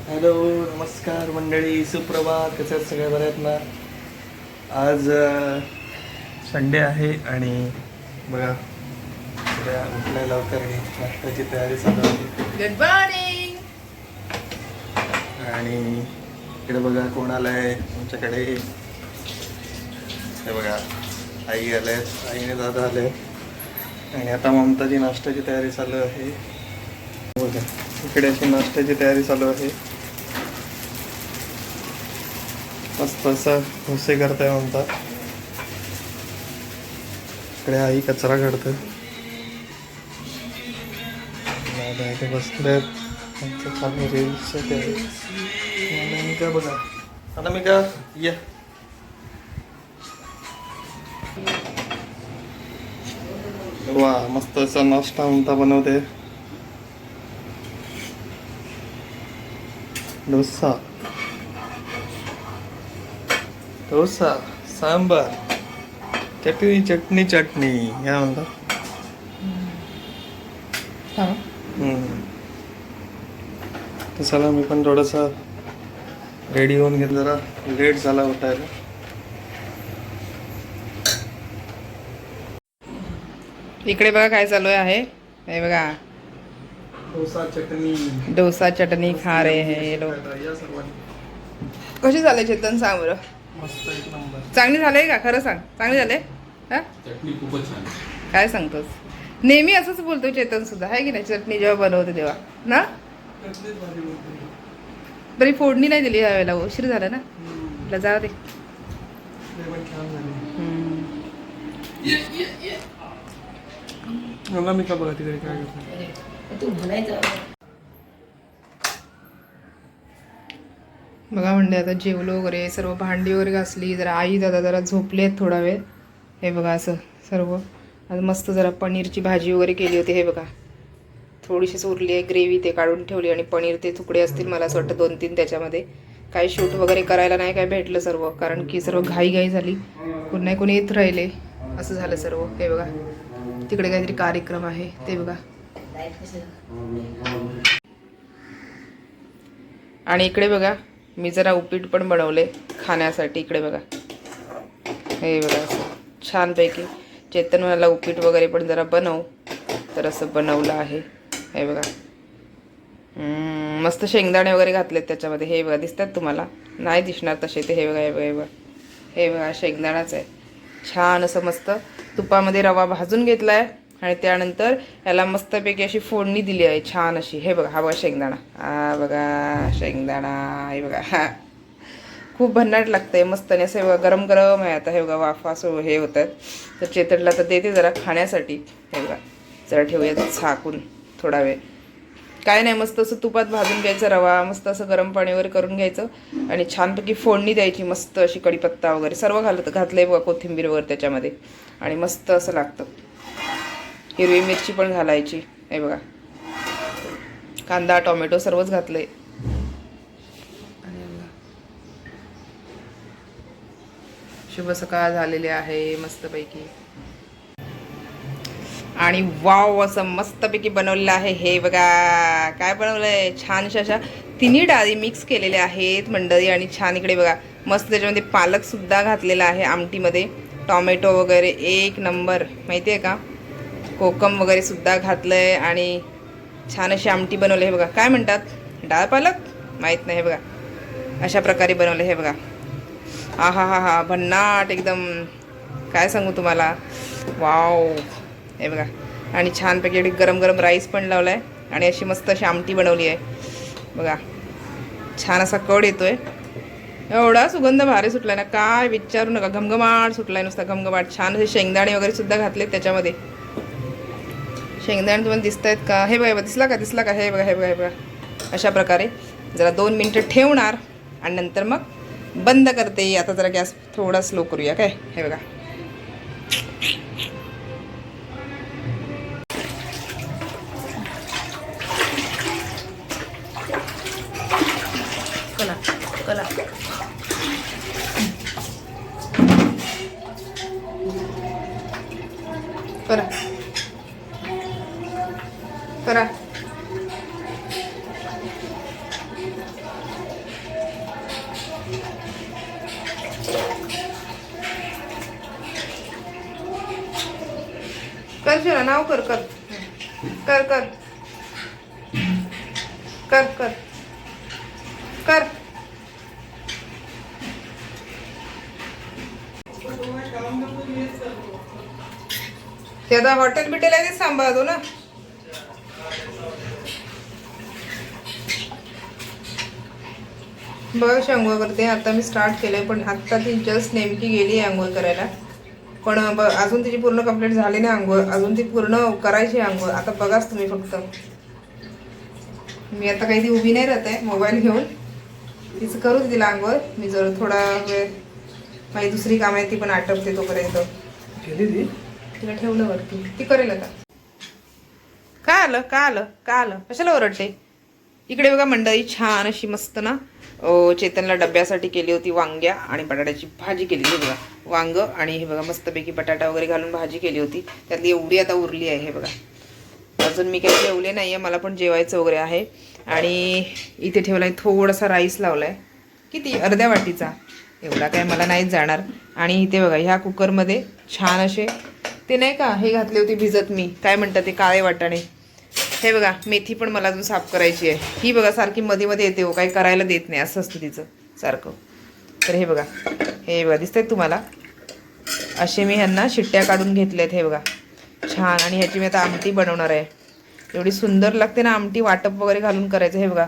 Hello, नमस्कार मंडळी, सुप्रभात. कसे आहेत सगळे? बरे आहेत ना? आज संडे आहे आणि बघा उद्या उठल्या लवकर आहे, नाश्त्याची तयारी चालू आहे. Good morning. आणि इकडे बघा कोण आलंय आमच्याकडे. हे बघा आई आले, आईने दादा आले आणि आता ममताची नाश्त्याची तयारी चालू आहे. बघा इकडे अशी नाश्त्याची तयारी चालू आहे. मस्त असं भोसे करताय म्हणता. इकडे आई कचरा काढते. इथे बसलेत, चालू रील्स मी का बघा. आता मी का या वा मस्त असा नाश्ता म्हणता बनवते. डोसा, डोसा, सांबार, चटणी चटणी चटणी या म्हणता. तर चला मी पण थोडंसं रेडी होऊन घेतलं, जरा लेट झाला उठायला. इकडे बघा काय चालू आहे. हे बघा डोसा चटणी, डोसा चटणी खा रे हे लोक. कशी झाले चेतन, सांग बरं. मस्त एक नंबर. चांगली झाले का? खरं सांग, चांगली झाले? हा, चटणी खूपच छान. काय सांगतोस? नेहमी असंच बोलतो चेतन सुद्धा, आहे की नाही? चटणी जेव्हा बनवते तेव्हा ना. तरी फोडणी नाही दिली यावेळेला, उशीर झाला ना. म्हटलं जाऊ दे. मी का बघा तिकडे काय करतो. बघा म्हणजे आता जेवलो वगैरे, सर्व भांडी वगैरे घासली, जरा आई दादा जरा झोपलेत थोडा वेळ. हे बघा असं सर्व. आज मस्त जरा पनीरची भाजी वगैरे केली होती. हे बघा थोडीशीच उरली आहे ग्रेव्ही, ते काढून ठेवली. आणि पनीर ते तुकडे असतील मला असं वाटतं 2-3 त्याच्यामध्ये. काही शूट वगैरे करायला नाही काय भेटलं सर्व, कारण की सर्व घाई झाली. पुन्हा कोणी येत राहिले, असं झालं सर्व. हे बघा तिकडे काहीतरी कार्यक्रम आहे ते बघा. आणि इकडे बघा मी जरा उपीट पण बनवले खाण्यासाठी. इकडे बघा हे बघा असं छानपैकी. चेतन मला उपीट वगैरे पण जरा बनव, तर असं बनवलं आहे. हे बघा मस्त शेंगदाणे वगैरे घातलेत त्याच्यामध्ये. हे बघा दिसतात तुम्हाला? नाही दिसणार तसे ते. हे बघा हे बघा हे बघा हे बघा शेंगदाणाच आहे. छान असं मस्त तुपामध्ये रवा भाजून घेतला आहे आणि त्यानंतर याला मस्तपैकी अशी फोडणी दिली आहे छान अशी. हे बघा हा बघा शेंगदाणा, हा बघा शेंगदाणा. हे बघा हा खूप भन्नाट लागतंय मस्त. आणि असं बघा गरम गरम आहे आता. हे बघा वाफा असं हे होत आहेत. तर चेतनला तर देते जरा खाण्यासाठी. हे बघा जरा ठेवूया झाकून थोडा वेळ. काय नाही, मस्त असं तुपात भाजून घ्यायचं रवा, मस्त असं गरम पाणी वगैरे करून घ्यायचं आणि छानपैकी फोडणी द्यायची मस्त अशी. कढीपत्ता वगैरे सर्व घातलंय बघा, कोथिंबीर वगैरे त्याच्यामध्ये. आणि मस्त असं लागतं. हिरवी मिरची पण घालायची. हे बघा कांदा टोमॅटो सर्वच घातलंय. शुभ सकाळ झालेली आहे मस्तपैकी. आणि वाव असं मस्तपैकी बनवलेलं आहे. हे बघा काय बनवलंय, छानशा अशा तिन्ही डाळी मिक्स केलेल्या आहेत मंडळी. आणि छान इकडे बघा मस्त त्याच्यामध्ये पालकसुद्धा घातलेला आहे आमटीमध्ये. टॉमॅटो वगैरे एक नंबर, माहिती आहे का? कोकम वगैरे सुद्धा घातलंय आणि छान अशी आमटी बनवली. हे बघा काय म्हणतात, डाळ पालक माहीत नाही. हे बघा अशा प्रकारे बनवलं. हे बघा हा हा हा हा भन्नाट एकदम, काय सांगू तुम्हाला. वाव हे बघा. आणि छानपैकी एवढी गरम गरम राईस पण लावला आहे आणि अशी मस्त अशी आमटी बनवली आहे बघा. छान असा कड येतो आहे. एवढा सुगंध भारी सुटला आहे ना, काय विचारू नका. घमघमाट सुटला आहे नुसता घमघमाट. छान असे शेंगदाणे वगैरे सुद्धा घातलेत त्याच्यामध्ये. शेंगदाणे तुम्हाला दिसत आहेत का? हे बघा दिसला का? दिसला का? हे बघा हे बघा हे बघा अशा प्रकारे. जरा 2 मिनटं ठेवणार आणि नंतर मग बंद करते. आता जरा गॅस थोडा स्लो करूया काय. हे बघा कला कला करा करा. कर नाव कर कर कर कर कर कर कर ते आता हॉटेल बिटेल आहे ते सांभाळतो ना. बघ आंघोळ करते आता मी स्टार्ट केलंय पण आत्ता ती जस्ट नेमकी गेली आंघोळ करायला. पण अजून तिची पूर्ण कंप्लीट झाली नाही आंघोळ, अजून ती पूर्ण करायची आंघोळ. आता बघाच तुम्ही फक्त. मी आता काही ती उभी नाही राहत आहे मोबाईल घेऊन, तिचं करूच दिला आंघोळ. मी जर थोडा वेळ माझी दुसरी कामं आहे ती पण आटपते तोपर्यंत. तिला ठेवलं वरती, ती करेल आता. काय आलं का आलं का आलं कशाला ओरडते. इकडे बघा मंडळी छान अशी मस्त ना चेतनला डब्यासाठी केली होती वांग्या आणि बटाट्याची भाजी केली होती बघा. वांग आणि हे बघा मस्तपैकी बटाटा वगैरे घालून भाजी केली होती. त्यातली एवढी आता उरली आहे हे बघा. अजून मी काही जेवले नाही आहे, मला पण जेवायचं वगैरे आहे. आणि इथे ठेवला आहे थोडासा राईस लावला आहे, किती अर्ध्या वाटीचा, एवढा काय मला नाहीच जाणार. आणि इथे बघा ह्या कुकरमध्ये छान असे ते नाही का हे घातले होते भिजत मी, काय म्हणतात ते काळे वाटाणे. हे बघा मेथी पण मला अजून साफ करायची आहे. ही बघा सारखी मध्ये मध्ये येते हो, काही करायला देत नाही असं असतं तिचं सारखं. तर हे बघा दिसतंय तुम्हाला, असे मी ह्यांना शिट्ट्या काढून घेतल्यात हे बघा छान. आणि ह्याची मी आता आमटी बनवणार आहे. एवढी सुंदर लागते ना आमटी, वाटप वगैरे घालून करायचं. हे बघा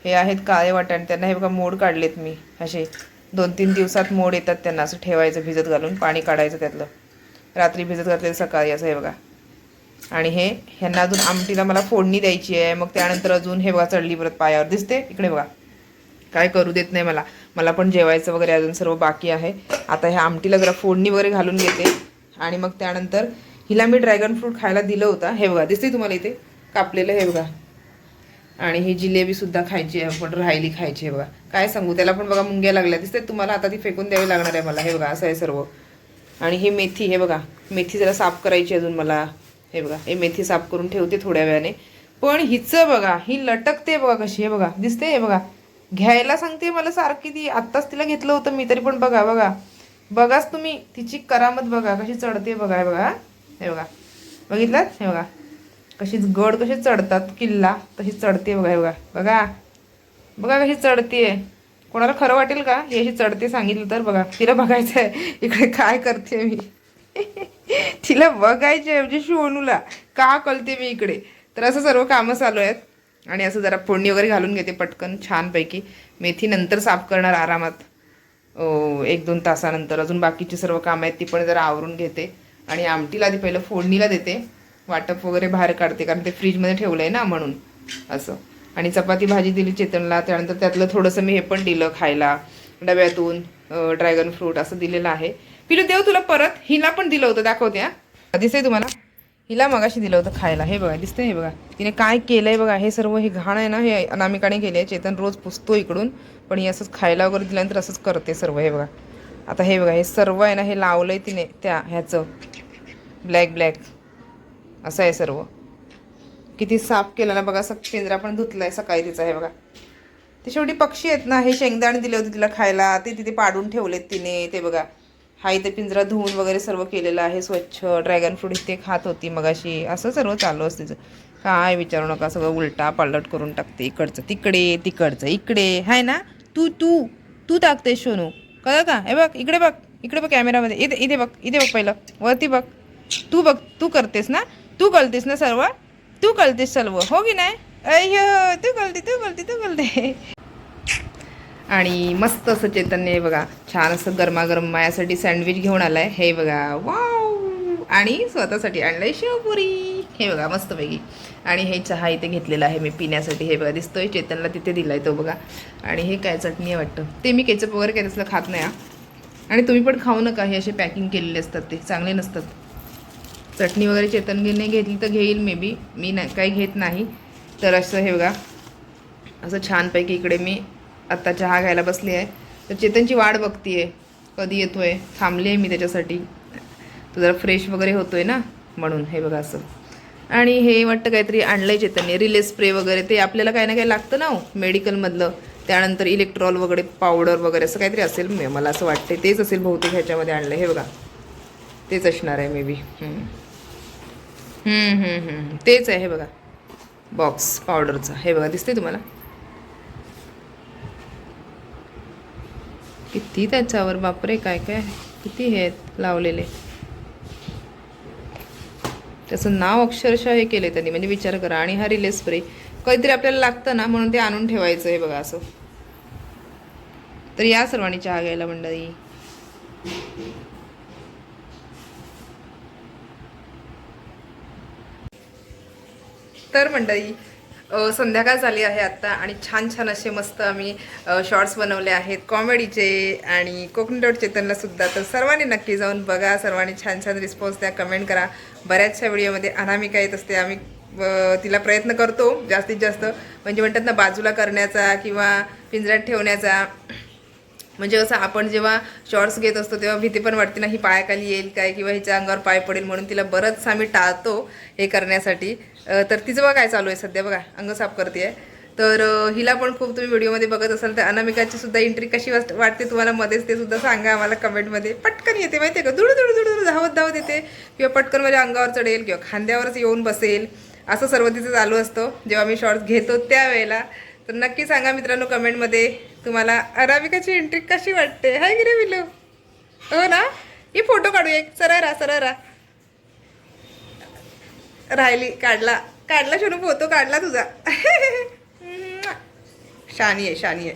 हे आहेत काळे वाटाणे, त्यांना हे बघा मोड काढलेत मी असे. 2-3 दिवसात मोड येतात त्यांना, असं ठेवायचं भिजत घालून, पाणी काढायचं त्यातलं, रात्री भिजत घातलेलं सकाळी असं हे बघा. आणि ह्यांना अजून आमटीला मला फोडणी द्यायची आहे. मग त्यानंतर अजून हे बघा चढली परत पायावर, दिसते इकडे बघा, काय करू देत नाही मला पण जेवायचं वगैरे अजून सर्व बाकी आहे. आता ह्या आमटीला जरा फोडणी वगैरे घालून घेते. आणि मग त्यानंतर हिला मी ड्रॅगन फ्रूट खायला दिलं होतं, हे बघा दिसते तुम्हाला इथे कापलेलं हे बघा. आणि ही जिलेबी सुद्धा खायची आहे, पण राहिली खायची आहे बघा. काय सांगू, त्याला पण बघा मुंग्या लागल्या दिसते तुम्हाला, आता ती फेकून द्यावी लागणार आहे मला. हे बघा असं आहे सर्व. आणि ही मेथी, हे बघा मेथी जरा साफ करायची अजून मला. हे बघा हे मेथी साफ करून ठेवते थोड्या वेळाने. पण हिचं बघा ही लटकते बघा कशी, हे बघा दिसते. हे बघा घ्यायला सांगते मला सारखी ती, आत्ताच तिला घेतलं होतं मी तरी पण बघाच तुम्ही तिची करामत बघा कशी चढते बघा. हे बघा हे बघा बघितलं, हे बघा कशीच गड कसे चढतात किल्ला तशी चढते बघा. हे बघा कशी चढते. कोणाला खरं वाटेल का हे अशी चढते सांगितलं तर. बघा तिला बघायचं आहे इकडे काय करते मी तिला बघायचे म्हणजे शोनूला का कळते मी इकडे. तर असं सर्व कामं चालू आहेत. आणि असं जरा फोडणी वगैरे घालून घेते पटकन छानपैकी. मेथी नंतर साफ करणार आरामात 1-2 तासानंतर. अजून बाकीची सर्व कामं आहेत ती पण जरा आवरून घेते. आणि आमटीला आधी पहिलं फोडणीला देते, वाटप वगैरे बाहेर काढते कारण ते फ्रीजमध्ये ठेवलं आहे ना म्हणून असं. आणि चपाती भाजी दिली चेतनला, त्यानंतर त्यातलं थोडंसं मी हे पण दिलं खायला डब्यातून, ड्रॅगन फ्रूट असं दिलेलं आहे. पिलू देव तुला परत, हिला पण दिलं होतं दाखवते हा, दिसतंय तुम्हाला, हिला मगाशी दिलं होतं खायला. हे बघा दिसतंय, हे बघा तिने काय केलंय बघा. हे सर्व हे घाण आहे ना हे अनामिकाने केले आहे. चेतन रोज पुसतो इकडून, पण ही असंच खायला वगैरे दिल्यानंतर असंच करते सर्व. हे बघा आता हे बघा हे सर्व आहे ना हे लावलंय तिने त्या ह्याचं ब्लॅक असं आहे सर्व. किती साफ केलं ना बघा. पिंजरा पण धुतलाय सकाळी तिचा. हे बघा ते शेवटी पक्षी आहेत ना, हे शेंगदाणे दिले होते तिला खायला, ते तिथे पाडून ठेवलेत तिने. ते बघा हा इथे पिंजरा धुवून वगैरे सर्व केलेलं आहे स्वच्छ. ड्रॅगन फ्रूट इथे खात होती मगाशी. असं सर्व चालू असतं तिचं. काय विचारू नका, सगळं उलटा पालट करून टाकते. इकडचं तिकडे तिकडचं इकडे, हाय ना. तू टाकते सोनू, कळलं का. हे बघ इकडे बघ कॅमेरामध्ये, इथे बघ पहिलं वरती बघ. तू करतेस ना सर्व, तू कळतेस सर्व हो की नाही. अय्यो तू कळते. आणि मस्त असं चेतनने बघा छान असं गरमागरम माझ्यासाठी सँडविच घेऊन आलाय. हे बघा वाव. आणि स्वतःसाठी आणलंय शेवपुरी. हे बघा मस्तपैकी. आणि हे चहा इथे घेतलेला आहे मी पिण्यासाठी. हे बघा दिसतोय, चेतनला तिथे दिलाय तो बघा. आणि हे काय चटणी आहे वाटतं, ते मी केचप वगैरे काय तसलं खात नाही. आणि तुम्ही पण खाऊ नका, हे असे पॅकिंग केलेले असतात ते चांगले नसतात. चटणी वगैरे चेतनने घेतली तर घेईल मे बी, मी काही घेत नाही. तर असं हे बघा असं छानपैकी इकडे मी आत्ता चहा घ्यायला बसली आहे. तर चेतनची वाट बघती आहे कधी येतोय, थांबली आहे मी त्याच्यासाठी. तो जरा फ्रेश वगैरे होतोय ना म्हणून. हे बघा असं. आणि हे वाटतं काहीतरी आणलं आहे चेतनने, रिले स्प्रे वगैरे. ते आपल्याला काही ना काही लागतं ना मेडिकलमधलं. त्यानंतर इलेक्ट्रॉल वगैरे पावडर वगैरे असं काहीतरी असेल, मला असं वाटते तेच असेल बहुतेक ह्याच्यामध्ये आणलं. हे बघा तेच असणार आहे मे बी. तेच आहे हे बघा, बॉक्स पावडरचा. हे बघा, दिसते तुम्हाला किती त्याच्यावर, बापरे काय काय किती हे आहेत लावलेले. त्याचं नाव अक्षरशः हे केले त्यांनी, म्हणजे विचार करा. आणि हा रिले स्प्रे कधीतरी आपल्याला लागतं ना, म्हणून ते आणून ठेवायचं. हे बघा असं. तर या सर्वांनी चहा घ्यायला मंडळी. तर मंडळी संध्याकाळ झाली आहे आत्ता आणि छान छान असे मस्त आम्ही शॉर्ट्स बनवले आहेत कॉमेडीचे आणि कोकणी डॉट चेतनला सुद्धा. तर सर्वांनी नक्की जाऊन बघा, सर्वांनी छान छान रिस्पॉन्स द्या, कमेंट करा. बऱ्याचशा व्हिडिओमध्ये अनामिका येत असते, आम्ही तिला प्रयत्न करतो जास्तीत जास्त, म्हणजे म्हणतात ना बाजूला करण्याचा किंवा पिंजऱ्यात ठेवण्याचा. म्हणजे असं आपण जेव्हा शॉर्ट्स घेत असतो तेव्हा भीती पण वाटते ना, ही पायाखाली येईल काय किंवा हिच्या अंगावर पाय पडेल, म्हणून तिला बरंच आम्ही टाळतो हे करण्यासाठी. तर तिचं बघा काय चालू आहे सध्या, बघा अंग साफ करते आहे. तर हिला पण खूप तुम्ही व्हिडिओमध्ये बघत असाल तर अनामिकाची सुद्धा एंट्री कशी वाटते तुम्हाला मध्येच ते सुद्धा सांगा आम्हाला कमेंटमध्ये. पटकन येते माहिती आहे का, दुडू दुडू दुडू धावत धावत येते, किंवा पटकन माझ्या अंगावर चढेल किंवा खांद्यावरच येऊन बसेल, असं सर्व तिचं चालू असतं जेव्हा मी शॉर्ट्स घेतो त्यावेळेला. तर नक्की सांगा मित्रांनो कमेंटमध्ये तुम्हाला अनामिकाची एंट्री कशी वाटते. हाय की रे विलू, हो ना. ही फोटो काढू एक, सरळ राहा राहिली. काढला शनू फोटो, काढला तुझा. शानी आहे.